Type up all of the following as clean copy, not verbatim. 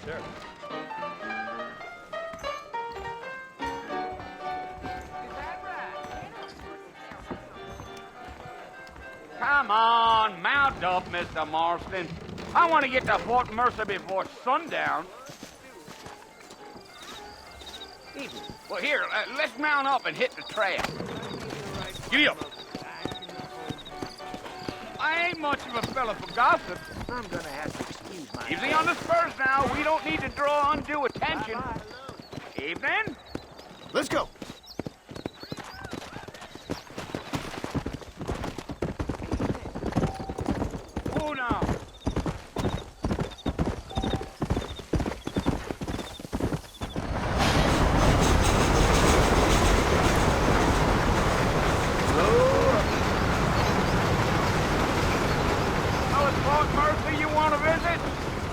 Sure. Come on, mount up, Mr. Marston. I want to get to Fort Mercer before sundown. Easy. Well, here, let's mount up and hit the trail. Giddy up. I ain't much of a fella for gossip. I'm gonna have to excuse myself. Easy on the spurs now. We don't need to draw undue attention. Evening. Let's go. Who now? Fort Mercer you want to visit?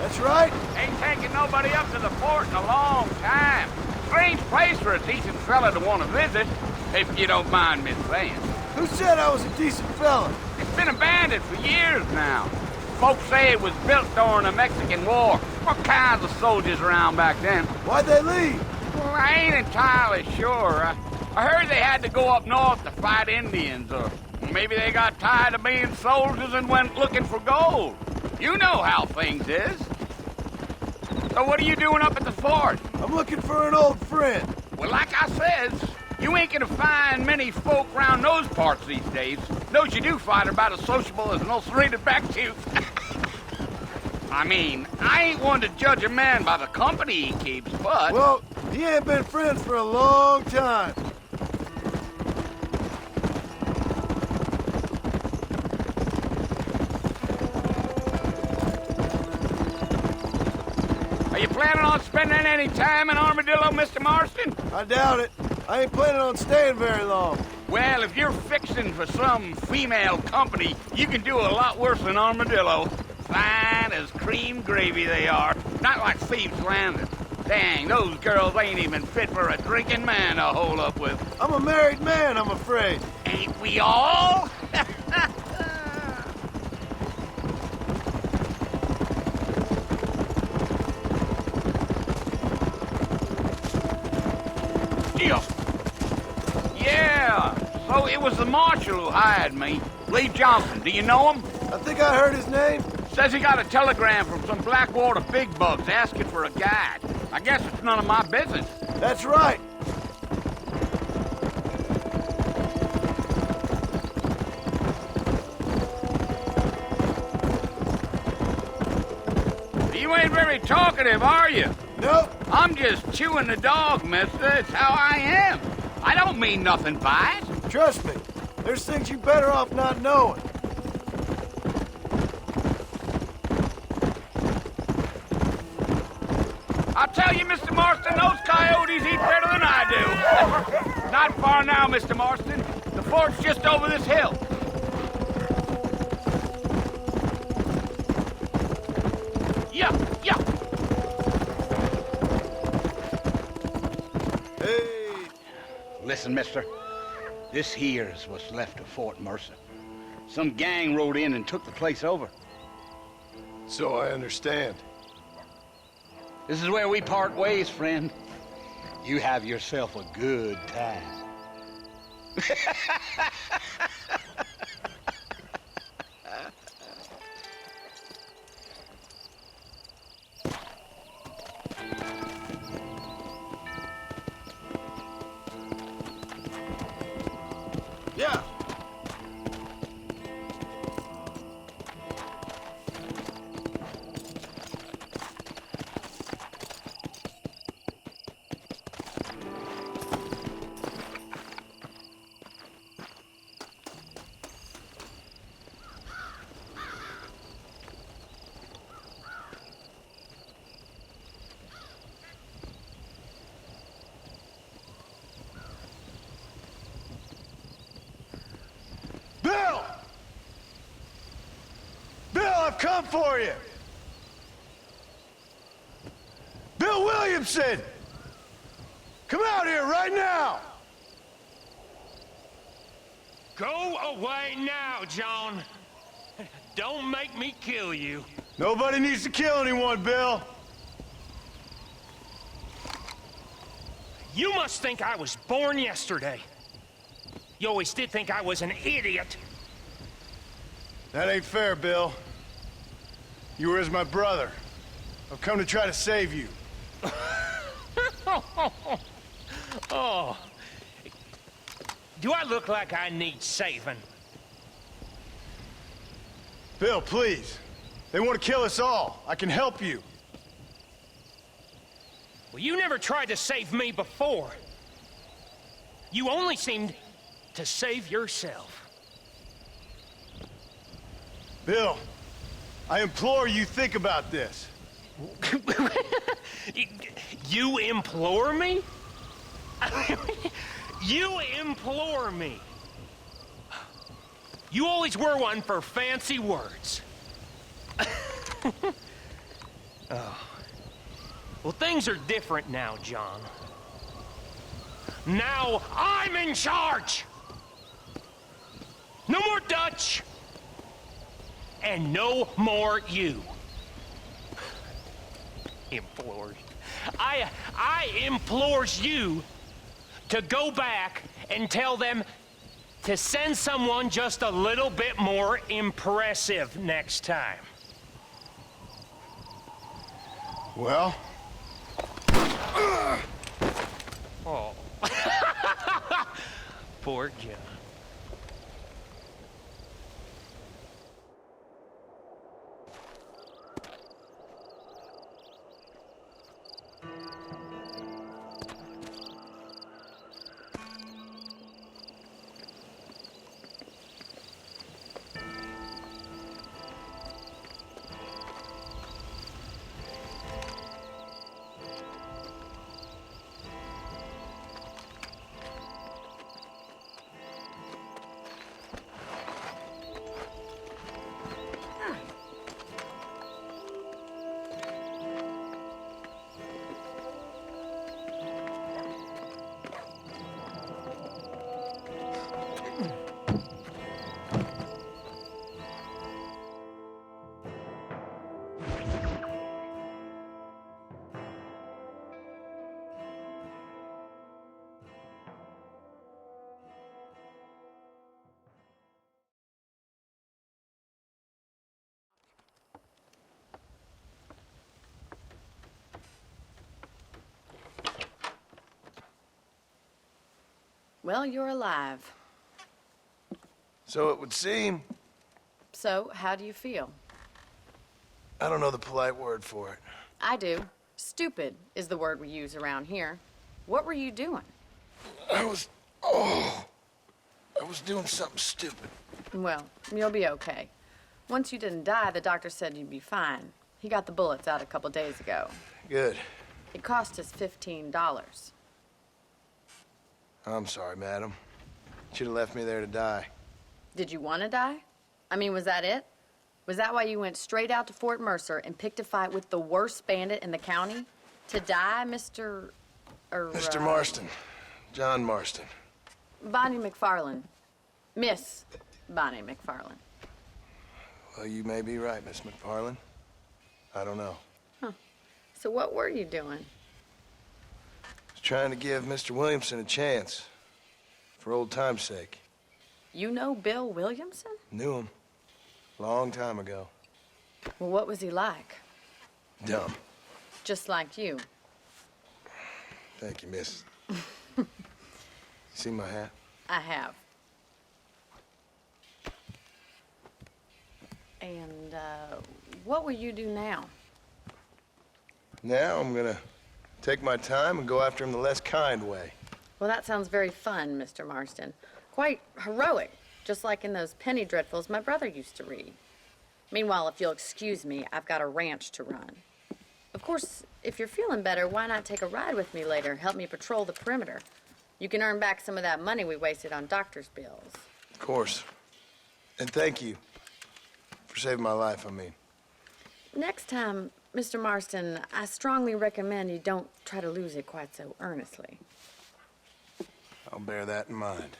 That's right. Ain't taking nobody up to the fort in a long time. Strange place for a decent fella to want to visit, if you don't mind me saying. Who said I was a decent fella? It's been abandoned for years now. Folks say it was built during the Mexican War. What kinds of soldiers around back then? Why'd they leave? Well, I ain't entirely sure. I heard they had to go up north to fight Indians, or maybe they got tired of being soldiers and went looking for gold. You know how things is. So what are you doing up at the fort? I'm looking for an old friend. Well, like I says, you ain't gonna find many folk round those parts these days. Those you do find are about as sociable as an ulcerated back tooth. I mean, I ain't one to judge a man by the company he keeps, but... Well, he ain't been friends for a long time. Are you planning on spending any time in Armadillo, Mr. Marston? I doubt it. I ain't planning on staying very long. Well, if you're fixing for some female company, you can do a lot worse than Armadillo. Fine as cream gravy they are. Not like Thieves' Landing. Dang, those girls ain't even fit for a drinking man to hole up with. I'm a married man, I'm afraid. Ain't we all? Deal. Yeah, so it was the marshal who hired me. Lee Johnson, do you know him? I think I heard his name. Says he got a telegram from some Blackwater big bugs asking for a guide. I guess it's none of my business. That's right. You ain't very talkative, are you? Nope. I'm just chewing the dog, mister. It's how I am. I don't mean nothing by it. Trust me. There's things you better off not knowing. I'll tell you, Mr. Marston, those coyotes eat better than I do. Not far now, Mr. Marston. The fort's just over this hill. Yeah. Hey. Listen, mister. This here's what's left of Fort Mercer. Some gang rode in and took the place over. So I understand. This is where we part ways, friend. You have yourself a good time. Yeah. Bill! Bill, I've come for you! Bill Williamson! Come out here right now! Go away now, John. Don't make me kill you. Nobody needs to kill anyone, Bill. You must think I was born yesterday. You always did think I was an idiot. That ain't fair, Bill. You were as my brother. I've come to try to save you. Oh. Do I look like I need saving? Bill, please. They want to kill us all. I can help you. Well, you never tried to save me before. You only seemed to save yourself. Bill, I implore you think about this. You implore me? You implore me. You always were one for fancy words. Oh. Well, things are different now, John. Now I'm in charge! No more Dutch! And no more you. Implores. I implores you to go back and tell them to send someone just a little bit more impressive next time. Well? Oh. Poor John. Well, you're alive. So it would seem. So, how do you feel? I don't know the polite word for it. I do. Stupid is the word we use around here. What were you doing? I was doing something stupid. Well, you'll be okay. Once you didn't die, the doctor said you'd be fine. He got the bullets out a couple days ago. Good. It cost us $15. I'm sorry, madam. Should have left me there to die. Did you want to die? I mean, was that it? Was that why you went straight out to Fort Mercer and picked a fight with the worst bandit in the county? To die, Mr. Mr. Marston. John Marston. Bonnie McFarland. Miss Bonnie McFarland. Well, you may be right, Miss McFarland. I don't know. So what were you doing? I was trying to give Mr. Williamson a chance. For old time's sake. You know Bill Williamson? Knew him. Long time ago. Well, what was he like? Dumb. Just like you. Thank you, miss. See my hat? I have. And, what will you do now? Now I'm gonna take my time and go after him the less kind way. Well, that sounds very fun, Mr. Marston. Quite heroic, just like in those penny dreadfuls my brother used to read. Meanwhile, if you'll excuse me, I've got a ranch to run. Of course, if you're feeling better, why not take a ride with me later? Help me patrol the perimeter. You can earn back some of that money we wasted on doctor's bills. Of course. And thank you for saving my life, I mean. Next time, Mr. Marston, I strongly recommend you don't try to lose it quite so earnestly. I'll bear that in mind.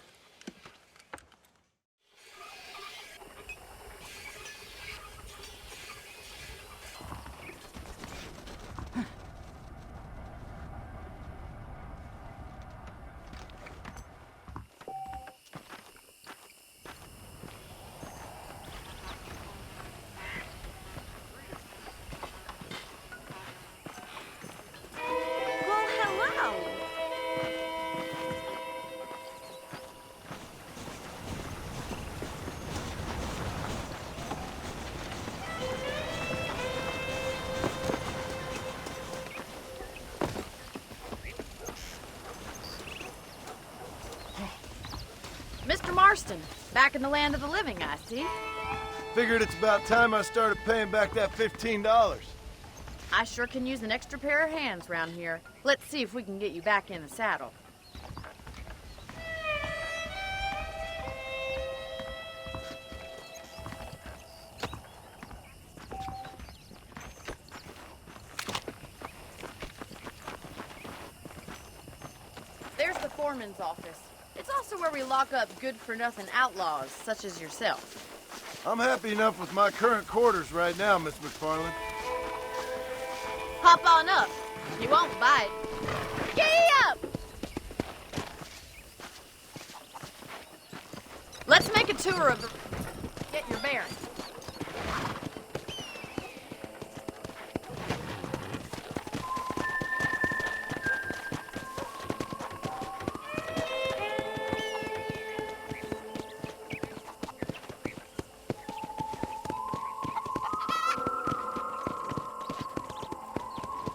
Marston, back in the land of the living, I see. Figured it's about time I started paying back that $15. I sure can use an extra pair of hands round here. Let's see if we can get you back in the saddle. There's the foreman's office. It's also where we lock up good-for-nothing outlaws, such as yourself. I'm happy enough with my current quarters right now, Miss McFarland. Hop on up. You won't bite. Giddy up! Let's make a tour of the... Get your bearings.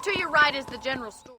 To your right is the general store.